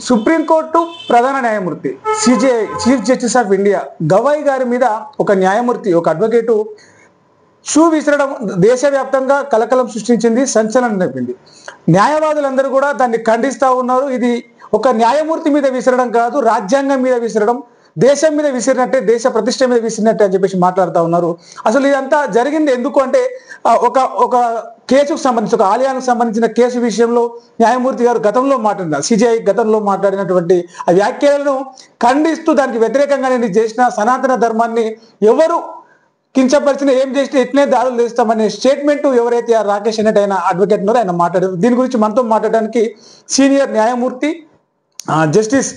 Supreme court ప్రధాన న్యాయమూర్తి CJI chief justice of India Gavai గారి మీద ఒక న్యాయమూర్తి ఒక అడ్వకేటు షూ విసరడం దేశవ్యాప్తంగా కలకలం సృష్టించింది, సంచలనం నేర్పింది. న్యాయవాదులందరూ కూడా దాన్ని ఖండిస్తూ ఉన్నారు. ఇది ఒక న్యాయమూర్తి మీద విసరడం కాదు, రాజ్యాంగం మీద విసరడం, దేశం మీద విసిరినట్టే, దేశ ప్రతిష్ట మీద విసిరినట్టే అని చెప్పేసి మాట్లాడుతూ ఉన్నారు. అసలు ఇదంతా జరిగింది ఎందుకు అంటే ఒక ఒక కేసుకు సంబంధించి, ఒక ఆలయానికి సంబంధించిన కేసు విషయంలో న్యాయమూర్తి గారు గతంలో మాట్లాడినారు. సిజేఐ గతంలో మాట్లాడినటువంటి ఆ వ్యాఖ్యలను ఖండిస్తూ దానికి వ్యతిరేకంగా నేను చేసిన సనాతన ధర్మాన్ని ఎవరు కించపరిచిన, ఏం చేసినా ఎట్లనే దాడులు చేస్తామనే స్టేట్మెంట్ ఎవరైతే ఆ రాకేష్ అనేట ఆయన అడ్వకేట్ ఉన్నారో ఆయన మాట్లాడారు. దీని గురించి మనతో మాట్లాడడానికి సీనియర్ న్యాయమూర్తి జస్టిస్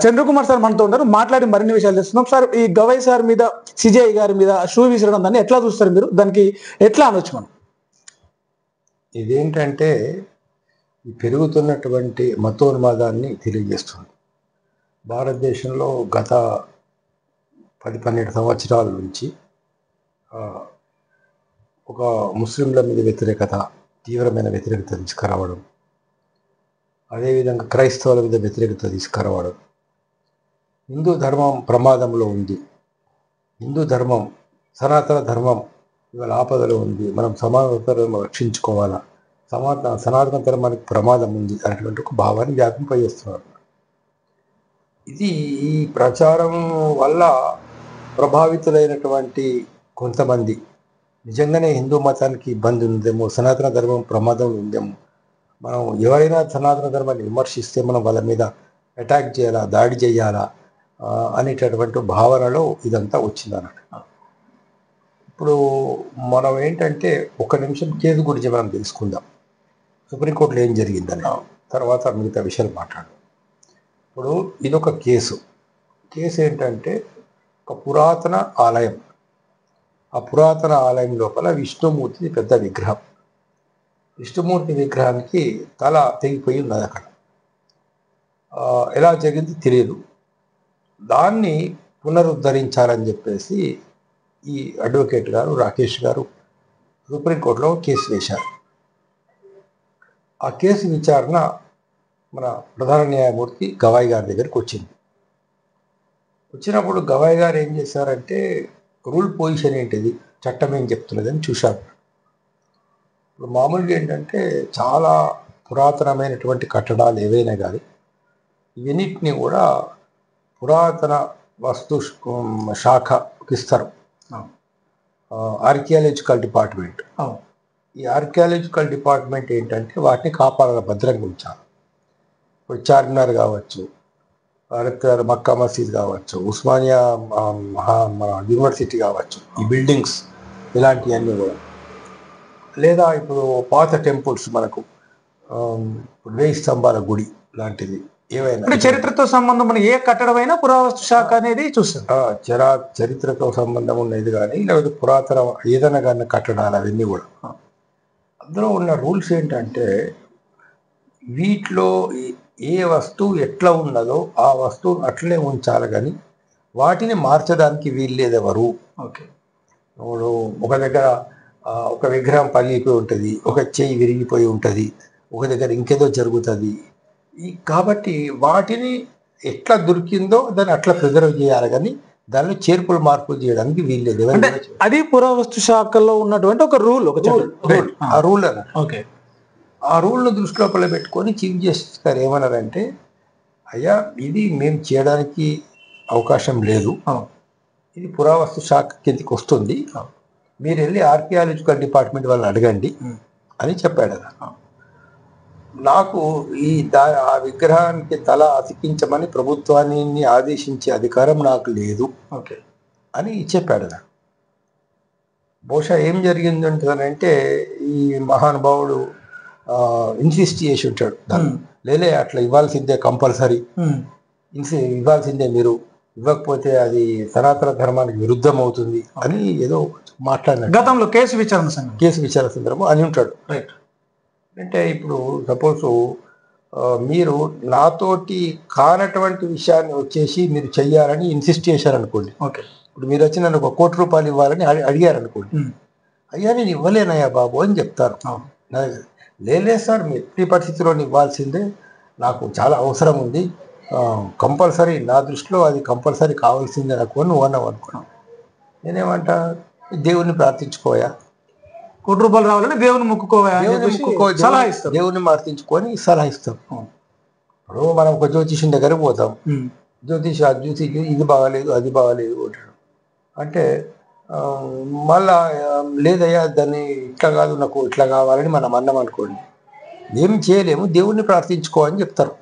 చంద్రకుమార్ సార్ మనతో ఉన్నారు. మాట్లాడి మరిన్ని విషయాలు తెలుస్తున్నాం. సార్, ఈ గవాయ్ సార్ మీద, సిజేఐ గారి మీద షూ విసరడం దాన్ని ఎట్లా చూస్తారు మీరు? దానికి ఎట్లా అనొచ్చు మనం? ఇదేంటంటే ఈ పెరుగుతున్నటువంటి మతోన్మాదాన్ని తెలియజేస్తుంది. భారతదేశంలో గత 10-12 సంవత్సరాల నుంచి ఒక ముస్లింల మీద వ్యతిరేకత, తీవ్రమైన వ్యతిరేకత తీసుకురావడం, అదేవిధంగా క్రైస్తవుల మీద వ్యతిరేకత తీసుకురావడం, హిందూ ధర్మం ప్రమాదంలో ఉంది, హిందూ ధర్మం, సనాతన ధర్మం ఇవాళ ఆపదలో ఉంది, మనం సనాతన ధర్మం రక్షించుకోవాలా, సనాతన ధర్మానికి ప్రమాదం ఉంది అనేటువంటి ఒక భావాన్ని వ్యాపింపజేస్తున్నారు. ఇది ఈ ప్రచారం వల్ల ప్రభావితులైనటువంటి కొంతమంది నిజంగానే హిందూ మతానికి ఇబ్బంది ఉందేమో, సనాతన ధర్మం ప్రమాదంలో ఉందేమో, మనం ఎవరైనా సనాతన ధర్మాన్ని విమర్శిస్తే మనం వాళ్ళ మీద అటాక్ చేయాలా, దాడి చేయాలా అనేటటువంటి భావనలో ఇదంతా వచ్చిందన్నట్టు. ఇప్పుడు మనం ఏంటంటే ఒక నిమిషం కేసు గురించి మనం తెలుసుకుందాం. సుప్రీంకోర్టులో ఏం జరిగిందని తర్వాత మిగతా విషయాలు మాట్లాడదాం. ఇప్పుడు ఇదొక కేసు ఏంటంటే ఒక పురాతన ఆలయం. ఆ పురాతన ఆలయం లోపల విష్ణుమూర్తి పెద్ద విగ్రహం. విష్ణుమూర్తి విగ్రహానికి తల తెగిపోయి ఉన్నది అక్కడ. ఎలా జరిగింది తెలియదు. దాన్ని పునరుద్ధరించాలని చెప్పేసి ఈ అడ్వకేట్ గారు రాకేష్ గారు సుప్రీంకోర్టులో కేసు వేశారు. ఆ కేసు విచారణ మన ప్రధాన న్యాయమూర్తి గవాయ్ గారి దగ్గరికి వచ్చినప్పుడు గవాయ్ గారు ఏం చేశారంటే రూల్ పొజిషన్ ఏంటిది, చట్టం ఏం చెప్తున్నదని చూశారు. ఇప్పుడు మామూలుగా ఏంటంటే చాలా పురాతనమైనటువంటి కట్టడాలు ఏవైనా కానీ ఇవన్నిటిని కూడా పురాతన వస్తు శాఖకి ఇస్తారు, ఆర్కియాలజికల్ డిపార్ట్మెంట్. ఈ ఆర్కియాలజికల్ డిపార్ట్మెంట్ ఏంటంటే వాటిని కాపాడాలి, భద్రంగా ఉంచాలి. ఇప్పుడు చార్మినార్ కావచ్చు, మక్కా మసీద్ కావచ్చు, ఉస్మానియా మన యూనివర్సిటీ కావచ్చు, ఈ బిల్డింగ్స్ ఇలాంటివన్నీ కూడా, లేదా ఇప్పుడు పాత టెంపుల్స్ మనకు ఇప్పుడు 1000 స్తంభాల గుడి లాంటిది ఏవైనా, చరిత్రతో సంబంధం ఉన్న ఏ కట్టడమైనా పురావస్తు శాఖ అనేది చూస్తారు. చరిత్రతో సంబంధం ఉన్నది కానీ లేకపోతే పురాతన ఏదైనా కానీ కట్టడాలు అవన్నీ కూడా. అందులో ఉన్న రూల్స్ ఏంటంటే వీటిలో ఏ వస్తువు ఎట్లా ఉన్నదో ఆ వస్తువు అట్లనే ఉంచాలి, కానీ వాటిని మార్చడానికి వీల్లేదు ఎవరు. ఓకే, ఇప్పుడు ఒక దగ్గర ఒక విగ్రహం పగిలిపోయి ఉంటుంది, ఒక చెయ్యి విరిగిపోయి ఉంటుంది, ఒక దగ్గర ఇంకేదో జరుగుతుంది. కాబట్టి వాటిని ఎట్లా దొరికిందో దాన్ని అట్లా ప్రిజర్వ్ చేయాలి, కానీ దానిలో చేర్పులు మార్పులు చేయడానికి వీల్లేదు. అది పురావస్తు శాఖలో ఉన్నటువంటి ఒక రూల్, ఆ రూల్ అన్న. ఓకే, ఆ రూల్ను దృష్టిలో పెట్టుకొని చీఫ్ జస్టిస్ గారు ఏమన్నారంటే, అయ్యా ఇది మేము చేయడానికి అవకాశం లేదు, ఇది పురావస్తు శాఖ కిందకి వస్తుంది, మీరు వెళ్ళి ఆర్కియాలజికల్ డిపార్ట్మెంట్ వాళ్ళని అడగండి అని చెప్పాడు. నాకు ఆ విగ్రహానికి తల అతికించమని ప్రభుత్వాన్ని ఆదేశించే అధికారం నాకు లేదు అని చెప్పాడు. బహుశా ఏం జరిగిందంటే ఈ మహానుభావుడు ఇన్సిస్ట్ చేసి ఉంటాడు, లేలే అట్లా ఇవ్వాల్సిందే, కంపల్సరీ ఇవ్వాల్సిందే, మీరు ఇవ్వకపోతే అది సనాతన ధర్మానికి విరుద్ధం అవుతుంది అని ఏదో మాట్లాడినాడు గతంలో కేసు విచారణ సందర్భం అని ఉంటాడు. అంటే ఇప్పుడు సపోజ్ మీరు నాతోటి కానటువంటి విషయాన్ని వచ్చేసి మీరు చెయ్యాలని ఇన్సిస్ట్ చేశారనుకోండి. ఇప్పుడు మీరు వచ్చి నన్ను 1 కోటి రూపాయలు ఇవ్వాలని అడిగారనుకోండి, అయ్యా నేను ఇవ్వలేనయ్యా బాబు అని చెప్తారు. లేదు సార్, మీరు ఎట్టి పరిస్థితిలో ఇవ్వాల్సిందే, నాకు చాలా అవసరం ఉంది, కంపల్సరీ నా దృష్టిలో అది కంపల్సరీ కావాల్సిందే నాకు అని నువ్వు అన్నావు అనుకో, నేనేమంటా, దేవుణ్ణి ప్రార్థించుకోయా, ₹1,00,000 రావాలని దేవుని మొక్కుకోవా అని దేవుని చెప్పేసి ముక్కుకో, సలహా ఇస్తారు. దేవుణ్ణి ప్రార్థించుకొని సలహా ఇస్తాం. ఇప్పుడు మనం ఒక జ్యోతిష్యం దగ్గరకు పోతాం, జ్యోతిషి ఇది బాగాలేదు అది బాగాలేదు అంటాడు అంటే, మళ్ళా లేదయ్యా దాన్ని ఇట్లా కాదు నాకు ఇట్లా కావాలని మనం అన్నాం అనుకోండి, ఏం చేయలేము, దేవుణ్ణి ప్రార్థించుకో అని చెప్తారు.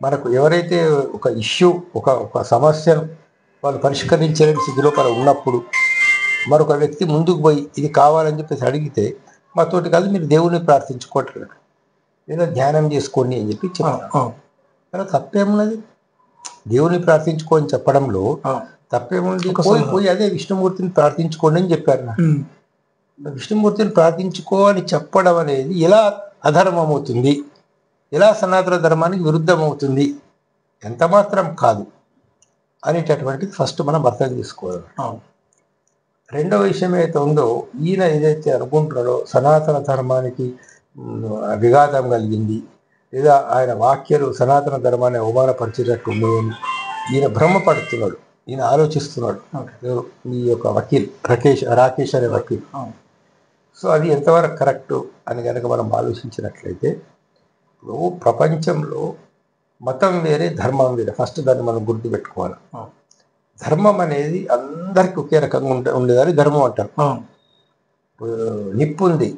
మనకు ఎవరైతే ఒక ఇష్యూ ఒక సమస్యను వాళ్ళు పరిష్కరించలేని స్థితిలో ఉన్నప్పుడు మరొక వ్యక్తి ముందుకు పోయి ఇది కావాలని చెప్పేసి అడిగితే మాతోటి కాదు మీరు దేవుణ్ణి ప్రార్థించుకోవట్లేదు, లేదా ధ్యానం చేసుకోండి అని చెప్పి చెప్తారు. కానీ తప్పేమున్నది, దేవుని ప్రార్థించుకోని చెప్పడంలో తప్పేముంది? పోయి అదే విష్ణుమూర్తిని ప్రార్థించుకోండి అని చెప్పారు. విష్ణుమూర్తిని ప్రార్థించుకో అని చెప్పడం అనేది ఎలా అధర్మం అవుతుంది, ఎలా సనాతన ధర్మానికి విరుద్ధం అవుతుంది? ఎంత మాత్రం కాదు అనేటటువంటిది ఫస్ట్ మనం అర్థం చేసుకోవాలి. రెండవ విషయం ఏదైతే ఉందో, ఈయన ఏదైతే అనుకుంటున్నాడో సనాతన ధర్మానికి విఘాతం కలిగింది, లేదా ఆయన వాక్యాలు సనాతన ధర్మాన్ని అవమానపరిచేటట్టు ఉన్నాయని ఈయన భ్రమపడుతున్నాడు, ఈయన ఆలోచిస్తున్నాడు. ఈ యొక్క వకీల్ రాకేష్ అనే వకీల్. సో అది ఎంతవరకు కరెక్టు అని కనుక మనం ఆలోచించినట్లయితే, ఇప్పుడు ప్రపంచంలో మతం వేరే ధర్మం వేరే, ఫస్ట్ దాన్ని మనం గుర్తుపెట్టుకోవాలి. ధర్మం అనేది అందరికి ఒకే రకంగా ఉండేదాన్ని ధర్మం అంటారు. నిప్పు ఉంది,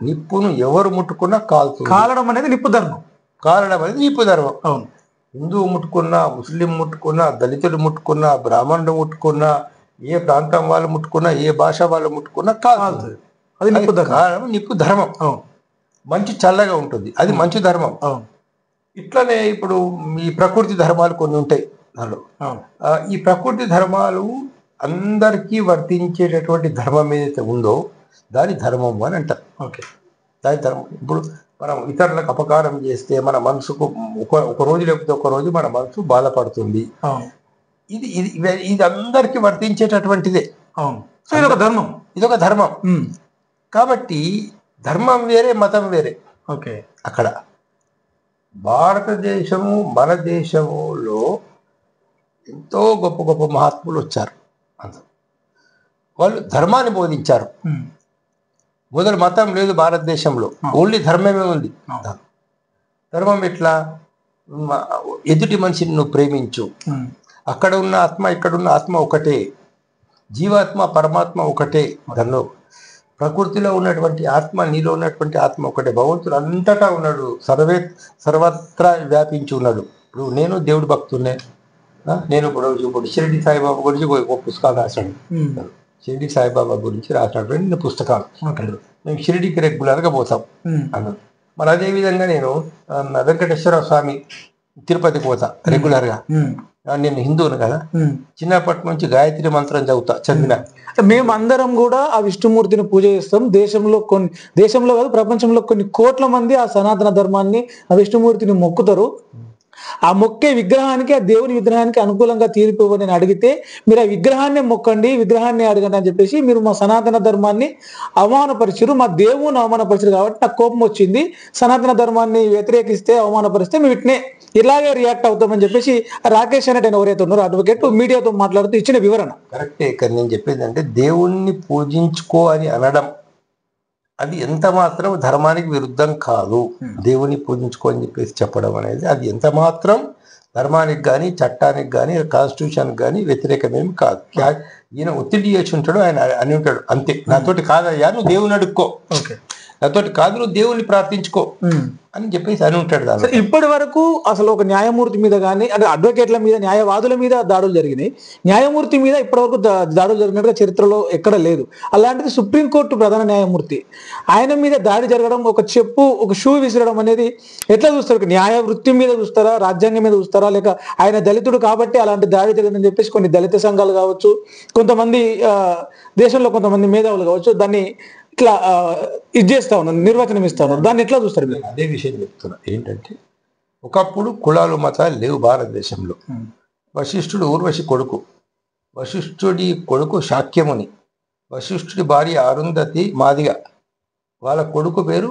నిప్పును ఎవరు ముట్టుకున్నా కాలుతుంది, కాలడం అనేది నిప్పు ధర్మం, కాలడం అనేది నిప్పు ధర్మం. హిందువు ముట్టుకున్నా, ముస్లిం ముట్టుకున్నా, దళితుడు ముట్టుకున్నా, బ్రాహ్మణుడు ముట్టుకున్నా, ఏ ప్రాంతం వాళ్ళు ముట్టుకున్నా, ఏ భాష వాళ్ళు ముట్టుకున్నా కాలుతుంది, అది నిప్పు ధర్మం. మంచి చల్లగా ఉంటుంది, అది మంచి ధర్మం. ఇట్లనే ఇప్పుడు ఈ ప్రకృతి ధర్మాలు కొన్ని ఉంటాయి దానిలో. ఈ ప్రకృతి ధర్మాలు అందరికీ వర్తించేటటువంటి ధర్మం ఏదైతే ఉందో దాని ధర్మం అని అంటారు. దాని ధర్మం. ఇప్పుడు మనం ఇతరులకు అపకారం చేస్తే మన మనసుకు ఒక రోజు లేకపోతే ఒక రోజు మన మనసు బాధపడుతుంది. ఇది ఇది ఇది అందరికీ వర్తించేటటువంటిదే. ఇదొక ధర్మం, ఇదొక ధర్మం. కాబట్టి ధర్మం వేరే, మతం వేరే. అక్కడ భారతదేశము మన దేశములో ఎంతో గొప్ప గొప్ప మహాత్ములు వచ్చారు. వాళ్ళు ధర్మాన్ని బోధించారు. మొదలు మతం లేదు భారతదేశంలో, ఓన్లీ ధర్మమే ఉంది. ధర్మం ఎట్లా? ఎదుటి మనిషిని నువ్వు ప్రేమించు, అక్కడ ఉన్న ఆత్మ ఇక్కడ ఉన్న ఆత్మ ఒకటే, జీవాత్మ పరమాత్మ ఒకటే, దానిలో ప్రకృతిలో ఉన్నటువంటి ఆత్మ నీలో ఉన్నటువంటి ఆత్మ ఒకటే, భగవంతుడు అంతటా ఉన్నాడు, సర్వత్రా వ్యాపించి ఉన్నాడు. ఇప్పుడు నేను దేవుడి భక్తున్నే, నేను ఇప్పుడు షిరిడి సాయిబాబా గురించి ఒక పుస్తకాలు రాశాడు, షిరిడి సాయిబాబా గురించి రాసినటువంటి పుస్తకాలు. మేము షిరిడికి రెగ్యులర్గా పోతాం అన్నారు. మరి అదేవిధంగా నేను వెంకటేశ్వర స్వామి తిరుపతికి పోతా రెగ్యులర్గా. నేను హిందువును కదా, చిన్నప్పటి నుంచి గాయత్రి మంత్రం చదివిన. మేమందరం కూడా ఆ విష్ణుమూర్తిని పూజ చేస్తాం. దేశంలో కాదు ప్రపంచంలో కొన్ని కోట్ల మంది ఆ సనాతన ధర్మాన్ని, ఆ విష్ణుమూర్తిని మొక్కుతారు. ఆ మొక్కే విగ్రహానికి, ఆ దేవుని విగ్రహానికి అనుకూలంగా తీరిపోవని అడిగితే మీరు ఆ విగ్రహాన్ని మొక్కండి, విగ్రహాన్ని అడగండి అని చెప్పేసి మీరు మా సనాతన ధర్మాన్ని అవమానపరిచారు, మా దేవుని అవమానపరిచారు కాబట్టి నాకు కోపం వచ్చింది. సనాతన ధర్మాన్ని వ్యతిరేకిస్తే, అవమానపరిస్తే మేము వీటినే ఇలాగే రియాక్ట్ అవుతామని చెప్పేసి రాకేష్ అనేట ఎవరైతే ఉన్నారో అడ్వకేట్ మీడియాతో మాట్లాడుతూ ఇచ్చిన వివరణ కరెక్టే. కానీ నేను చెప్పేది అంటే దేవుణ్ణి పూజించుకో అని అనడం అది ఎంత మాత్రం ధర్మానికి విరుద్ధం కాదు. దేవుని పూజించుకో అని చెప్పేసి చెప్పడం అనేది అది ఎంత మాత్రం ధర్మానికి కానీ, చట్టానికి కానీ, కాన్స్టిట్యూషన్కి కానీ వ్యతిరేకమేమి కాదు. ఈయన ఒత్తిడి చేసి ఉంటాడు, ఆయన అని ఉంటాడు అంతే. నాతోటి కాదయ్యా నువ్వు దేవుని అడుక్కో, నాతోటి కాదు నువ్వు దేవుని ప్రార్థించుకో అని చెప్పేసి అని ఉంటాడు. దాని ఇప్పటి వరకు అసలు ఒక న్యాయమూర్తి మీద కానీ, అంటే అడ్వకేట్ల మీద, న్యాయవాదుల మీద దాడులు జరిగినాయి, న్యాయమూర్తి మీద ఇప్పటివరకు దాడులు జరిగినట్టుగా చరిత్రలో ఎక్కడ లేదు. అలాంటిది సుప్రీంకోర్టు ప్రధాన న్యాయమూర్తి ఆయన మీద దాడి జరగడం, ఒక షూ విసిరడం అనేది ఎట్లా చూస్తారు? న్యాయ వృత్తి మీద చూస్తారా, రాజ్యాంగం మీద చూస్తారా, లేక ఆయన దళితుడు కాబట్టి అలాంటి దాడి జరిగిందని చెప్పేసి కొన్ని దళిత సంఘాలు కావచ్చు, కొంతమంది దేశంలో కొంతమంది మేధావులు కావచ్చు దాన్ని ఇట్లా ఇది చేస్తా ఉన్నారు, నిర్వచనం ఇస్తా ఉన్నారు. దాన్ని ఎట్లా చూస్తారు? అదే విషయం చెప్తున్నా. ఏంటంటే ఒకప్పుడు కులాలు మతాలు లేవు భారతదేశంలో. వశిష్ఠుడు ఊర్వశి కొడుకు, వశిష్ఠుడి కొడుకు శాక్యముని, వశిష్ఠుడి భార్య అరుంధతి మాదిగ, వాళ్ళ కొడుకు పేరు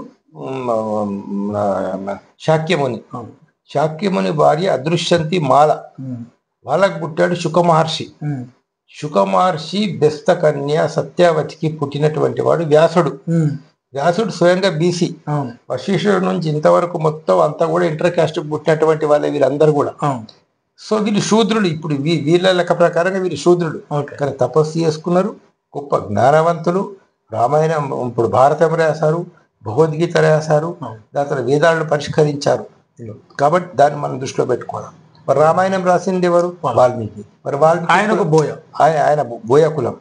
శాక్యముని. శాక్యముని భార్య అదృశ్యంతి మాల, వాళ్ళకు పుట్టాడు శుక మహర్షి. శుక మహర్షి బెస్త కన్య సత్యావతికి పుట్టినటువంటి వాడు వ్యాసుడు. వ్యాసుడు స్వయంగా బీసీ. వశిష్ఠుడి నుంచి ఇంతవరకు మొత్తం అంతా కూడా ఇంటర్ కాస్ట్ పుట్టినటువంటి వాళ్ళే వీళ్ళందరూ కూడా. సో వీళ్ళు శూద్రులు. ఇప్పుడు వీళ్ళ లెక్క ప్రకారంగా వీళ్ళు శూద్రులు, కానీ తపస్సు చేసుకున్నారు, గొప్ప జ్ఞానవంతులు. రామాయణం ఇప్పుడు భారతం రాశారు, భగవద్గీత రాశారు, దాని తర్వాత వేదాలను పరిష్కరించారు. కాబట్టి దాన్ని మనం దృష్టిలో పెట్టుకోవాలి. మరి రామాయణం రాసింది ఎవరు? వాల్మీకి. మరి వాల్మీకి ఆయన బోయ కులం.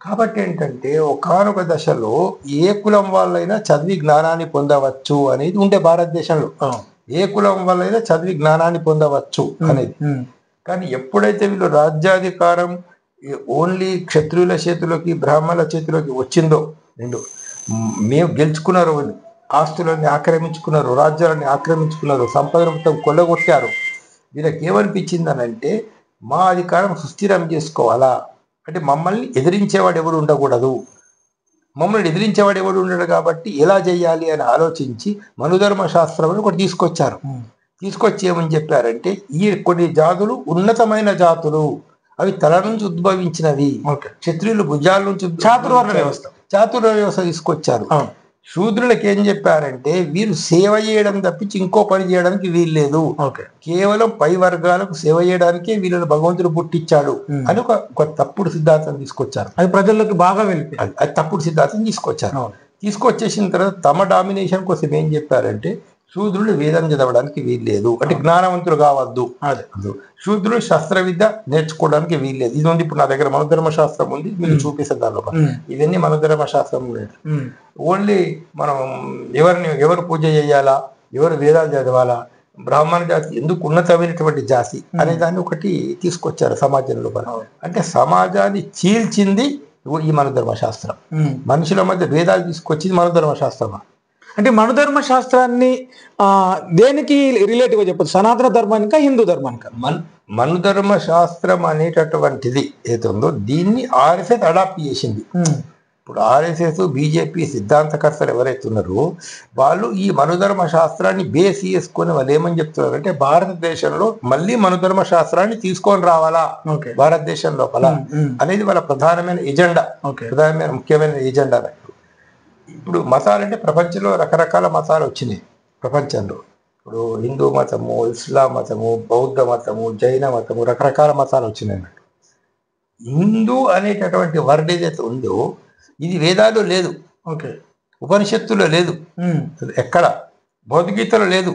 కాబట్టి ఏంటంటే ఒకానొక దశలో ఏ కులం వాళ్ళైనా చదివి జ్ఞానాన్ని పొందవచ్చు అనేది ఉండే భారతదేశంలో. ఏ కులం వల్లైనా చదివి జ్ఞానాన్ని పొందవచ్చు అనేది. కానీ ఎప్పుడైతే వీళ్ళు రాజ్యాధికారం ఓన్లీ క్షత్రియుల చేతిలోకి బ్రాహ్మణుల చేతిలోకి వచ్చిందో, మేము గెలుచుకున్నారు, వాళ్ళు ఆస్తులన్నీ ఆక్రమించుకున్నారు, రాజ్యాలని ఆక్రమించుకున్నారు, సంపదను మొత్తం కొల్లగొట్టారు. వీళ్ళకి ఏమనిపించింది అని అంటే, మా అధికారం సుస్థిరం చేసుకోవాలా అంటే మమ్మల్ని ఎదిరించేవాడు ఎవడు ఉండకూడదు, మమ్మల్ని ఎదిరించేవాడు ఎవడు ఉండడు, కాబట్టి ఎలా చేయాలి అని ఆలోచించి మనుధర్మ శాస్త్రం అని ఒకటి తీసుకొచ్చారు. తీసుకొచ్చి ఏమని చెప్పారంటే, ఈ కొన్ని జాతులు ఉన్నతమైన జాతులు, అవి తల నుంచి ఉద్భవించినవి, క్షత్రియులు భుజాల నుంచి చాతుర్వర్ణ వ్యవస్థ తీసుకొచ్చారు. శూద్రులకు ఏం చెప్పారంటే, వీరు సేవ చేయడం తప్పించి ఇంకో పని చేయడానికి వీల్లేదు, కేవలం పై వర్గాలకు సేవ చేయడానికే వీళ్ళని భగవంతుడు పుట్టించాడు అని ఒక తప్పుడు సిద్ధాంతం తీసుకొచ్చారు. అది ప్రజల్లోకి బాగా వెళ్ళిపోయింది. అది తప్పుడు సిద్ధాంతం తీసుకొచ్చారు. తీసుకొచ్చేసిన తర్వాత తమ డామినేషన్ కోసం ఏం చెప్పారంటే, శూద్రులు వేదం చదవడానికి వీల్లేదు, అంటే జ్ఞానవంతులు కావద్దు, శూద్రులు శస్త్ర విద్య నేర్చుకోవడానికి వీల్లేదు. ఇది ఉంది ఇప్పుడు నా దగ్గర మనుధర్మ శాస్త్రం ఉంది, మీరు చూపిస్తారు దానిలో. ఇవన్నీ మనుధర్మ శాస్త్రం లేదు. ఓన్లీ మనం ఎవరు పూజ చేయాలా, ఎవరు వేదాలు చదవాలా, బ్రాహ్మణ జాతి ఎందుకు ఉన్నతమైనటువంటి జాతి అనే దాన్ని ఒకటి తీసుకొచ్చారు సమాజంలో. అంటే సమాజాన్ని చీల్చింది ఈ మనుధర్మ శాస్త్రం. మనుషుల మధ్య భేదాలు తీసుకొచ్చింది మనుధర్మ శాస్త్రం. అంటే మనుధర్మ శాస్త్రాన్ని దేనికి రిలేటివ్గా చెప్పచ్చు, సనాతన ధర్మానిక హిందూ ధర్మానిక? మనుధర్మ శాస్త్రం అనేటటువంటిది ఏతుందో దీన్ని ఆర్ఎస్ఎస్ అడాప్ట్ చేసింది. ఇప్పుడు ఆర్ఎస్ఎస్ బీజేపీ సిద్ధాంతకర్తలు ఎవరైతే ఉన్నారో వాళ్ళు ఈ మనుధర్మ శాస్త్రాన్ని బేస్ చేసుకొని వాళ్ళు ఏమని చెప్తున్నారంటే, భారతదేశంలో మళ్ళీ మనుధర్మ శాస్త్రాన్ని తీసుకొని రావాలా భారతదేశం లోపల అనేది వాళ్ళ ప్రధానమైన ఎజెండా, ప్రధానమైన ముఖ్యమైన ఎజెండా. ఇప్పుడు మతాలంటే ప్రపంచంలో రకరకాల మతాలు వచ్చినాయి. ప్రపంచంలో ఇప్పుడు హిందూ మతము, ఇస్లాం మతము, బౌద్ధ మతము, జైన మతము, రకరకాల మతాలు వచ్చినాయి అన్నట్టు. హిందూ అనేటటువంటి వర్డ్ ఏదైతే ఉందో ఇది వేదాల్లో లేదు, ఉపనిషత్తులో లేదు, ఎక్కడ భగవద్గీతలో లేదు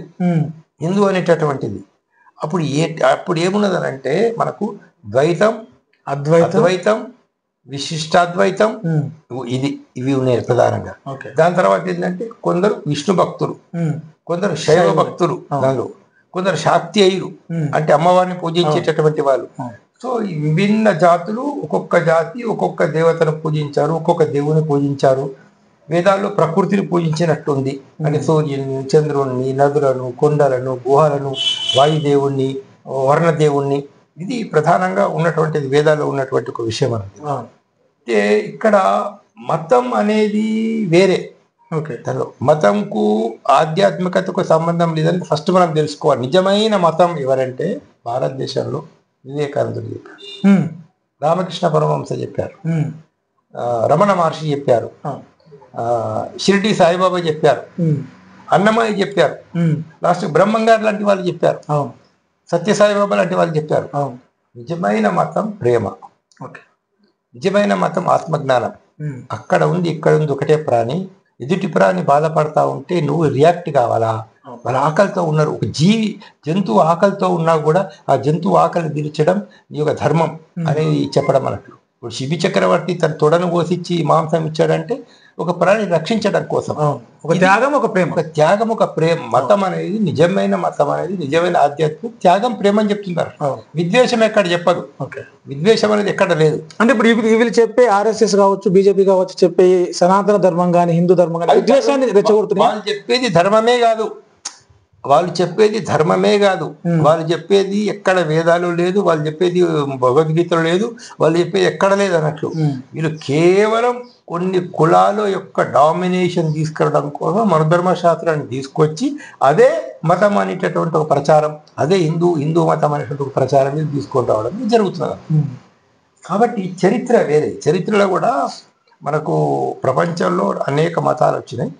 హిందూ అనేటటువంటిది. అప్పుడు ఏమున్నదని అంటే, మనకు ద్వైతం, అద్వైతం, విశిష్టాద్వైతం, ఇవి ఉన్నాయి ప్రధానంగా. దాని తర్వాత ఏంటంటే కొందరు విష్ణు భక్తులు, కొందరు శైవ భక్తులు, దానిలో కొందరు శాక్తేయులు అంటే అమ్మవారిని పూజించేటటువంటి వాళ్ళు. సో ఈ విభిన్న జాతులు, ఒక్కొక్క జాతి ఒక్కొక్క దేవతను పూజించారు, ఒక్కొక్క దేవుని పూజించారు. వేదాల్లో ప్రకృతిని పూజించినట్టుంది, అంటే సూర్యుని, చంద్రుణ్ణి, నదులను, కొండలను, గుహలను, వాయుదేవుణ్ణి, వర్ణదేవుణ్ణి, ఇది ప్రధానంగా ఉన్నటువంటిది వేదాల్లో ఉన్నటువంటి ఒక విషయం అనేది. అయితే ఇక్కడ మతం అనేది వేరే. మతంకు ఆధ్యాత్మికతకు సంబంధం లేదని ఫస్ట్ మనం తెలుసుకోవాలి. నిజమైన మతం ఎవరంటే భారతదేశంలో వివేకానందుడు చెప్పారు, రామకృష్ణ పరమహంస చెప్పారు, రమణ మహర్షి చెప్పారు, షిరిడి సాయిబాబా చెప్పారు, అన్నమయ్య చెప్పారు, లాస్ట్ బ్రహ్మంగారు లాంటి వాళ్ళు చెప్పారు, సత్యసాయిబాబా లాంటి వాళ్ళు చెప్పారు. నిజమైన మతం ప్రేమ, నిజమైన మతం ఆత్మజ్ఞానం. అక్కడ ఉంది ఇక్కడ ఉంది ఒకటే ప్రాణి, ఎదుటి ప్రాణి బాధపడతా ఉంటే నువ్వు రియాక్ట్ కావాలా? వాళ్ళ ఆకలితో ఉన్నారు, ఒక జంతువు ఆకలితో ఉన్నా కూడా ఆ జంతువు ఆకలి తీర్చడం నీ యొక్క ధర్మం అనేది చెప్పడం అన్నట్లు. ఇప్పుడు శిబి చక్రవర్తి తన తొడను కోసిచ్చి మాంసం ఇచ్చాడంటే ఒక ప్రాణిని రక్షించడం కోసం. ఒక త్యాగం, ఒక ప్రేమ, ఒక త్యాగం, ఒక ప్రేమ. మతం అనేది నిజమైన మతం అనేది నిజమైన ఆధ్యాత్మిక త్యాగం, ప్రేమ అని చెప్తున్నారు. విద్వేషం ఎక్కడ చెప్పదు, విద్వేషం అనేది ఎక్కడ లేదు. అంటే ఇప్పుడు వీళ్ళు చెప్పే ఆర్ఎస్ఎస్ కావచ్చు, బీజేపీ కావచ్చు, చెప్పే సనాతన ధర్మం కానీ హిందూ ధర్మం కానీ విద్వేషాన్ని రెచ్చగొడుతున్నారు. వాళ్ళు చెప్పేది ధర్మమే కాదు, వాళ్ళు చెప్పేది ధర్మమే కాదు, వాళ్ళు చెప్పేది ఎక్కడ వేదాలు లేదు, వాళ్ళు చెప్పేది భగవద్గీతలో లేదు, వాళ్ళు చెప్పేది ఎక్కడ లేదు అన్నట్లు. వీళ్ళు కేవలం కొన్ని కులాల యొక్క డామినేషన్ తీసుకురావడం కోసం మనధర్మ శాస్త్రాన్ని తీసుకొచ్చి అదే మతం అనేటటువంటి ఒక ప్రచారం, అదే హిందూ మతం అనేటువంటి ఒక ప్రచారం మీద తీసుకొని రావడం జరుగుతున్నది. కాబట్టి చరిత్ర వేరే. చరిత్రలో కూడా మనకు ప్రపంచంలో అనేక మతాలు వచ్చినాయి.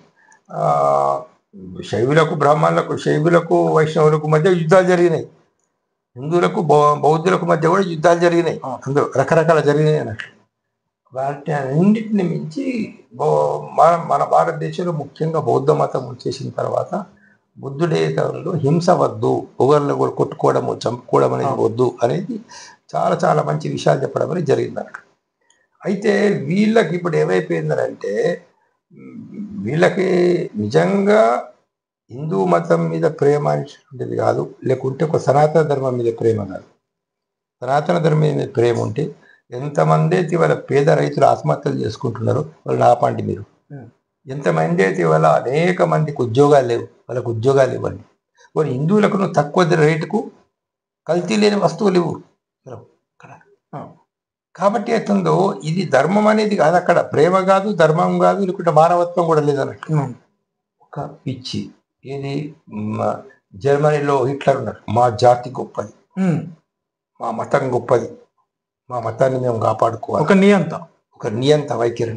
శైవులకు బ్రాహ్మణులకు, శైవులకు వైష్ణవులకు మధ్య యుద్ధాలు జరిగినాయి. హిందువులకు బౌద్ధులకు మధ్య కూడా యుద్ధాలు జరిగినాయి. అందులో రకరకాల జరిగినాయి అన్నట్లు. వాటి అన్నింటిని మించి మన భారతదేశంలో ముఖ్యంగా బౌద్ధ మతం వచ్చేసిన తర్వాత బుద్ధుడేతంలో హింస వద్దు, ఒకరిని కూడా కొట్టుకోవడము చంపుకోవడం అనేది వద్దు అనేది చాలా చాలా మంచి విషయాలు చెప్పడం అనేది జరిగింది అన్నట్టు. అయితే వీళ్ళకి ఇప్పుడు ఏమైపోయిందంటే వీళ్ళకి నిజంగా హిందూ మతం మీద ప్రేమ అనేటువంటిది కాదు, లేకుంటే ఒక సనాతన ధర్మం మీద ప్రేమ కాదు. సనాతన ధర్మం మీద ప్రేమ ఉంటే ఎంతమంది అయితే వాళ్ళ పేద రైతులు ఆత్మహత్యలు చేసుకుంటున్నారు, వాళ్ళని ఆపండి మీరు. ఎంతమంది అయితే వాళ్ళ అనేక మందికి ఉద్యోగాలు లేవు, వాళ్ళకు ఉద్యోగాలు ఇవ్వండి. వాళ్ళు హిందువులకు నువ్వు తక్కువ రేటుకు కల్తీ లేని వస్తువులు ఇవ్వు. కాబట్టి అవుతుందో ఇది ధర్మం అనేది కాదు, అక్కడ ప్రేమ కాదు, ధర్మం కాదు, లేకుంటే మానవత్వం కూడా లేదన్నట్టు. ఒక పిచ్చి ఇది జర్మనీలో హిట్లర్ ఉన్నారు, మా జాతి గొప్పది, మా మతం గొప్పది, మా మతాన్ని మేము కాపాడుకోవాలి, ఒక నియంత వైఖరి,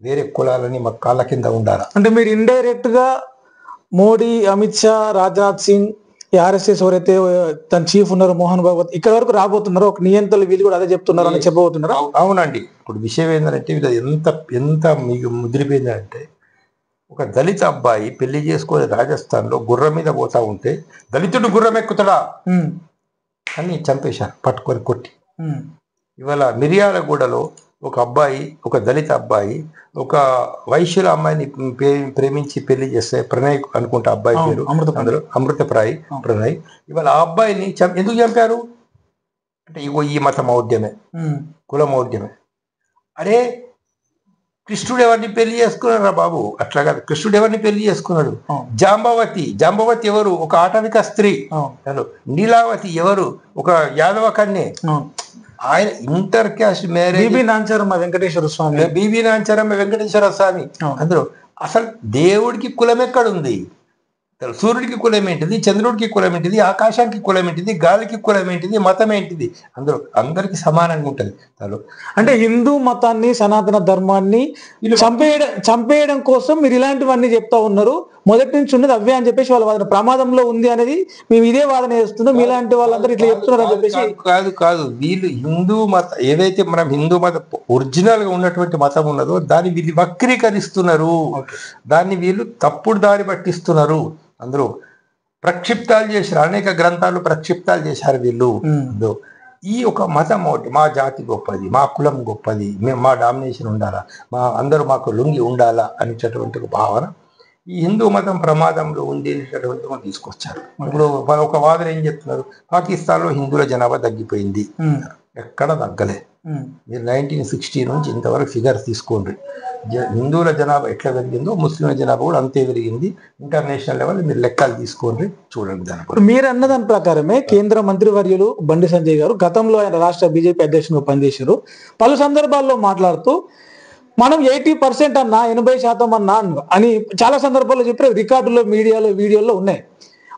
వేరే కులాలని మా కాళ్ళ కింద ఉండాలి. అంటే మీరు ఇండైరెక్ట్ గా మోడీ, అమిత్ షా, రాజ్నాథ్ సింగ్, ఆర్ఎస్ఎస్ ఎవరైతే తన చీఫ్ ఉన్నారు మోహన్ భగవత్ ఇక్కడ వరకు రాబోతున్నారు, ఒక నియంత్రణ వీళ్ళు కూడా అదే చెప్తున్నారు అని చెప్పబోతున్నారు. అవునండి. ఇప్పుడు విషయం ఏంటంటే ఇది ఎంత మీకు ముదిరిపోయిందంటే, ఒక దళిత అబ్బాయి పెళ్లి చేసుకుని రాజస్థాన్లో గుర్రం మీద పోతా ఉంటే దళితుడు గుర్రం ఎక్కుతాడా అని చంపేశారు, పట్టుకొని కొట్టి. ఇవాళ మిర్యాలగూడలో ఒక అబ్బాయి, ఒక దళిత అబ్బాయి ఒక వైశ్యుల అమ్మాయిని ప్రేమించి పెళ్లి చేస్తే, ప్రణయ్ అనుకుంటా అబ్బాయి పేరు, అందులో అమృతప్రాయ్ ప్రణయ్. ఇవాళ ఆ అబ్బాయిని ఎందుకు చంపారు అంటే ఇగో ఈ మత మౌఢ్యమే, కుల మౌఢ్యమే. అరే కృష్ణుడు ఎవరిని పెళ్లి చేసుకున్నారా బాబు? అట్లా కాదు, కృష్ణుడు ఎవరిని పెళ్లి చేసుకున్నాడు? జాంబవతి ఎవరు? ఒక ఆటవిక స్త్రీ. నీలావతి ఎవరు? ఒక యాదవ కన్యే. ఆయన inter caste marriage. Bibi Nancharamma Venkateswara Swamy. అందులో అసలు దేవుడికి కులం ఎక్కడుంది? సూర్యుడికి కులం ఏంటిది? చంద్రుడికి కులం ఏంటిది? ఆకాశానికి కులం ఏంటిది? గాలికి కులం ఏంటిది? మతం ఏంటిది? అందులో అందరికి సమానంగా ఉంటుంది. అంటే హిందూ మతాన్ని, సనాతన ధర్మాన్ని చంపేయడం కోసం మీరు ఇలాంటివన్నీ చెప్తా ఉన్నారు. మొదటి నుంచి ఉన్నది అవే అని చెప్పేసి వాళ్ళ వాదన ప్రమాదంలో ఉంది అనేది మేము ఇదే వాదన చేస్తున్నాం. మీలాంటి వాళ్ళందరూ ఇట్లా చెప్తున్నారు అని చెప్పేసి. కాదు వీళ్ళు హిందూ మతం ఏదైతే మనం హిందూ మతం ఒరిజినల్ గా ఉన్నటువంటి మతం ఉన్నదో దాన్ని వీళ్ళు వక్రీకరిస్తున్నారు, దాన్ని వీళ్ళు తప్పుడు దారి పట్టిస్తున్నారు. అందరూ ప్రక్షిప్తాలు చేశారు, అనేక గ్రంథాలు ప్రక్షిప్తాలు చేశారు వీళ్ళు. ఈ ఒక మతం ఒకటి, మా జాతి గొప్పది, మా కులం గొప్పది, మేము మా డామినేషన్ ఉండాలా, అందరూ మాకు లొంగి ఉండాలా అనేటటువంటి ఒక భావన ఈ హిందూ మతం ప్రమాదంలో ఉండేటటువంటి తీసుకొచ్చారు. ఇప్పుడు ఒక వాదన ఏం చెప్తున్నారు, పాకిస్తాన్లో హిందువుల జనాభా తగ్గిపోయింది. ఎక్కడ తగ్గలే. మీరు 1960 నుంచి ఇంతవరకు ఫిగర్ తీసుకోండి, హిందువుల జనాభా ఎట్లా పెరిగిందో ముస్లింల జనాభా కూడా అంతే పెరిగింది. ఇంటర్నేషనల్ లెవెల్ మీరు లెక్కలు తీసుకోండి, చూడండి. దాని మీరు అన్న దాని ప్రకారమే కేంద్ర మంత్రివర్యులు బండి సంజయ్ గారు గతంలో ఆయన రాష్ట్ర బీజేపీ అధ్యక్షునిగా పనిచేశారు. పలు సందర్భాల్లో మాట్లాడుతూ మనం 80% అన్నా 80% అన్నా అని చాలా సందర్భాల్లో చెప్పారు. రికార్డులో, మీడియాలో, వీడియోలో ఉన్నాయి.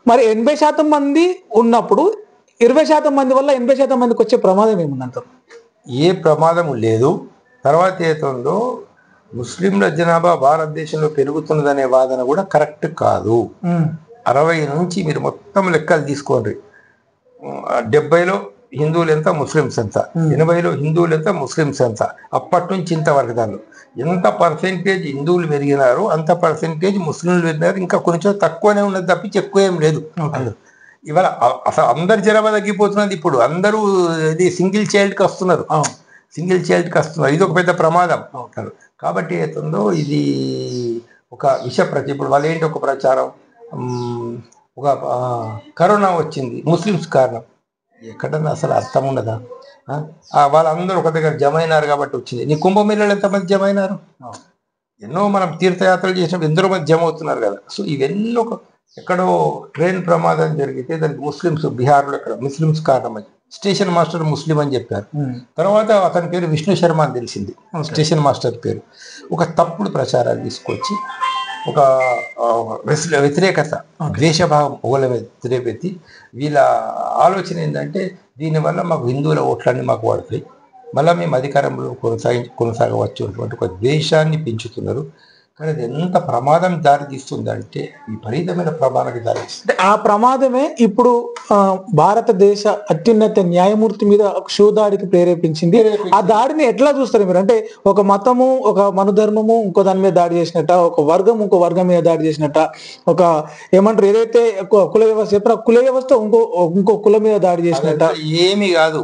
మరి 80% మంది ఉన్నప్పుడు 20% మంది వల్ల 80% మందికి వచ్చే ప్రమాదం ఏముందంటారు? ఏ ప్రమాదం లేదు. తర్వాత ఏతుందో ముస్లింల జనాభా భారతదేశంలో పెరుగుతున్నదనే వాదన కూడా కరెక్ట్ కాదు. 60 నుంచి మీరు మొత్తం లెక్కలు తీసుకోండి. 70లో హిందువులు ఎంత, ముస్లిమ్స్ ఎంత, 80లో హిందువులు ఎంత, ముస్లిమ్స్ ఎంత, అప్పటి నుంచి ఇంతవరకు దానిలో ఎంత పర్సెంటేజ్ హిందువులు పెరిగినారు అంత పర్సెంటేజ్ ముస్లింలు పెరిగినారు. ఇంకా కొంచెం తక్కువనే ఉన్నది తప్పించి ఎక్కువ ఏం లేదు. ఇవాళ అసలు అందరి జనాభా తగ్గిపోతున్నది. ఇప్పుడు అందరూ ఇది సింగిల్ చైల్డ్కి వస్తున్నారు. ఇది ఒక పెద్ద ప్రమాదం. కాబట్టి ఏతుందో ఇది ఒక ఇప్పుడు వాళ్ళు ఏంటి ఒక ప్రచారం, ఒక కరోనా వచ్చింది ముస్లిమ్స్ కారణం, ఎక్కడన్నా అసలు అర్థం ఉండదా? వాళ్ళందరూ ఒక దగ్గర జమైనారు కాబట్టి వచ్చింది. నీ కుంభమేళలో ఎంతమంది జమైనారు? ఎన్నో మనం తీర్థయాత్రలు చేసినప్పుడు ఎందరో మంది జమ అవుతున్నారు కదా. సో ఇవన్నీ ఒక ఎక్కడో ట్రైన్ ప్రమాదం జరిగితే దానికి ముస్లిమ్స్ బీహార్లో ఎక్కడ ముస్లిమ్స్ కారణమని స్టేషన్ మాస్టర్ ముస్లిం అని చెప్పారు. తర్వాత అతని పేరు విష్ణు శర్మ అని తెలిసింది, స్టేషన్ మాస్టర్ పేరు. ఒక తప్పుడు ప్రచారాలు తీసుకొచ్చి ఒక వ్యతిరేకత ద్వేషభావం ఓల వ్యతిరేకత. వీళ్ళ ఆలోచన ఏంటంటే దీనివల్ల మాకు హిందువుల ఓట్లన్నీ మాకు పడతాయి, మళ్ళీ మేము అధికారంలో కొనసాగవచ్చు అటువంటి ఒక ద్వేషాన్ని పెంచుతున్నారు. కానీ అది ఎంత ప్రమాదం దారితీస్తుందంటే విపరీతమైన ప్రమాదానికి దారితీస్తుంది. ఆ ప్రమాదమే ఇప్పుడు భారతదేశ అత్యున్నత న్యాయమూర్తి మీద షూ దాడికి ప్రేరేపించింది. ఆ దాడిని ఎట్లా చూస్తారు మీరు? అంటే ఒక మతము, ఒక మనుధర్మము ఇంకో దాని మీద దాడి చేసినట్ట, ఒక వర్గం ఇంకో వర్గం మీద దాడి చేసినట్ట, ఒక ఏమంటారు ఏదైతే కుల వ్యవస్థ చెప్పిన కుల వ్యవస్థ ఇంకో కులం మీద దాడి చేసినట్ట ఏమి కాదు.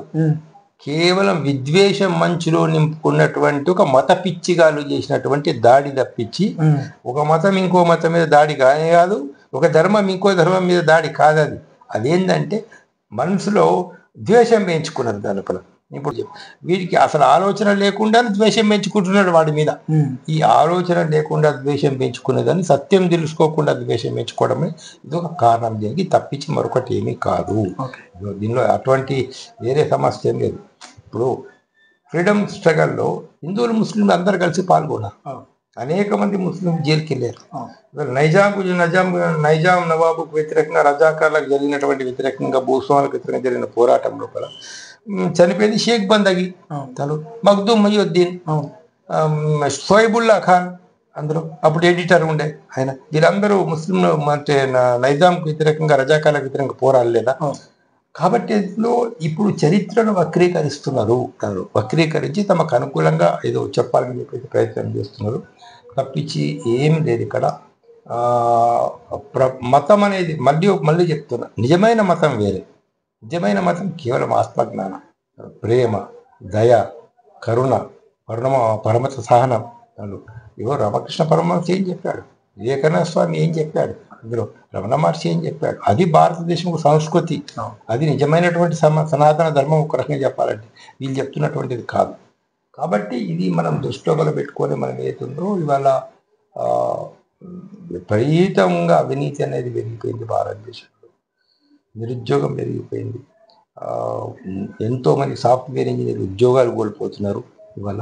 కేవలం విద్వేషం మంచులో నింపుకున్నటువంటి ఒక మత పిచ్చిగాలు చేసినటువంటి దాడి తప్పించి ఒక మతం ఇంకో మతం మీద దాడి కానే కాదు, ఒక ధర్మం ఇంకో ధర్మం మీద దాడి కాదు. అదేంటంటే మనసులో ద్వేషం పెంచుకున్నారు దానిపైన. ఇప్పుడు వీడికి అసలు ఆలోచన లేకుండా ద్వేషం పెంచుకుంటున్నాడు వాడి మీద. ఈ ఆలోచన లేకుండా ద్వేషం పెంచుకునేదాన్ని, సత్యం తెలుసుకోకుండా ద్వేషం పెంచుకోవడమే ఇది ఒక కారణం. దీనికి తప్పించి మరొకటి ఏమీ కాదు. దీనిలో అటువంటి వేరే సమస్య ఏం లేదు. ఇప్పుడు ఫ్రీడమ్ స్ట్రగల్లో హిందువులు ముస్లింలు అందరు కలిసి పాల్గొన్నారు. అనేక మంది ముస్లిం జైలుకి వెళ్ళారు. నైజాం నవాబుకు వ్యతిరేకంగా, రజాకార్లకు జరిగినటువంటి వ్యతిరేకంగా, భూస్వాములకు వ్యతిరేకంగా జరిగిన పోరాటం లోపల చనిపోయింది షేక్ బందగి, తను మగ్దూమ్ మొయ్యుద్దీన్, షోయిబుల్లా ఖాన్, అందరూ అప్పుడు ఎడిటర్ ఉండే ఆయన. వీళ్ళందరూ ముస్లిం అంటే నైజాంకు వ్యతిరేకంగా, రజాకార్లకు వ్యతిరేకంగా పోరాడలేదా? కాబట్టి ఇప్పుడు చరిత్రను వక్రీకరిస్తున్నారు. వక్రీకరించి తమకు అనుకూలంగా ఏదో చెప్పాలని చెప్పేసి ప్రయత్నం చేస్తున్నారు. తప్పించి ఏమి లేదు ఇక్కడ. మతం అనేది మళ్ళీ చెప్తున్నా, నిజమైన మతం వేరే. నిజమైన మతం కేవలం ఆత్మజ్ఞానం, ప్రేమ, దయ, కరుణ, పరమత సహనం. ఇవో రామకృష్ణ పరమహంస ఏం చెప్పాడు, వివేకానంద స్వామి ఏం చెప్పాడు, అందులో రమణ మహర్షి ఏం చెప్పాడు. అది భారతదేశం సంస్కృతి, అది నిజమైనటువంటి సనాతన ధర్మం. ఒక రకంగా చెప్పాలంటే వీళ్ళు చెప్తున్నటువంటిది కాదు. కాబట్టి ఇది మనం దృష్టిలో పెట్టుకొని మనం ఏతుందో ఇవాళ విపరీతంగా అవినీతి అనేది పెరిగిపోయింది భారతదేశంలో. నిరుద్యోగం పెరిగిపోయింది. ఎంతోమంది సాఫ్ట్వేర్ ఇంజనీర్లు ఉద్యోగాలు కోల్పోతున్నారు. ఇవాళ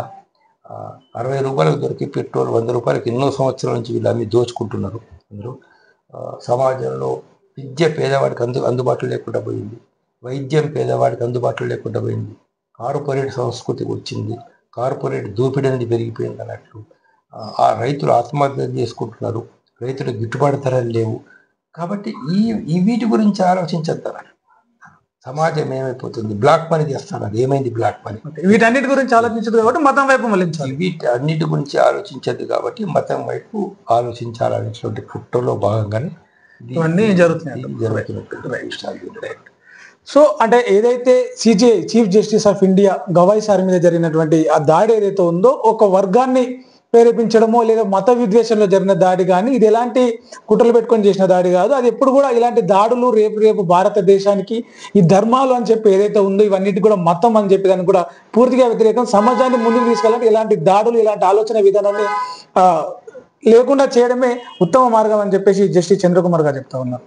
60 రూపాయలకు దొరికి పెట్రోల్ 100 రూపాయలకు ఎన్నో సంవత్సరాల నుంచి వీళ్ళు అమ్మి దోచుకుంటున్నారు అందరూ. సమాజంలో విద్య పేదవాడికి అందుబాటులో లేకుండా పోయింది, వైద్యం పేదవాడికి అందుబాటులో లేకుండా పోయింది, కార్పొరేట్ సంస్కృతి వచ్చింది, కార్పొరేట్ దోపిడీ అనేది పెరిగిపోయింది అన్నట్లు. ఆ రైతులు ఆత్మహత్య చేసుకుంటున్నారు, రైతులు గిట్టుబాటు ధరలు లేవు. కాబట్టి ఈ వీటి గురించి ఆలోచించద్దు. సమాజం ఏమైపోతుంది, బ్లాక్ మనీ చేస్తారు, అది ఏమైంది బ్లాక్ మనీ, వీటన్నిటి గురించి ఆలోచించదు కాబట్టి మతం వైపు మళ్ళించాలి. వీటి అన్నిటి గురించి ఆలోచించదు కాబట్టి మతం వైపు ఆలోచించాలనేటువంటి కుట్రలో భాగంగానే ఇవన్నీ జరుగుతున్నాయి. సో అంటే ఏదైతే CJI chief justice of India Gavai sir మీద జరిగినటువంటి ఆ దాడి ఏదైతే ఉందో ఒక వర్గాన్ని ప్రేరేపించడమో లేదా మత విద్వేషంలో జరిగిన దాడి కానీ ఇది ఎలాంటి కుట్రలు పెట్టుకొని చేసిన దాడి కాదు. అది ఎప్పుడు కూడా ఇలాంటి దాడులు రేపు భారతదేశానికి ఈ ధర్మాలు అని చెప్పి ఏదైతే ఉందో ఇవన్నిటి కూడా మతం అని చెప్పి దానికి కూడా పూర్తిగా వ్యతిరేకం. సమాజాన్ని ముందుకు తీసుకెళ్ళాలంటే ఇలాంటి దాడులు, ఇలాంటి ఆలోచన విధానాన్ని లేకుండా చేయడమే ఉత్తమ మార్గం అని చెప్పేసి జస్టిస్ చంద్రకుమార్ గారు చెప్తా ఉన్నారు.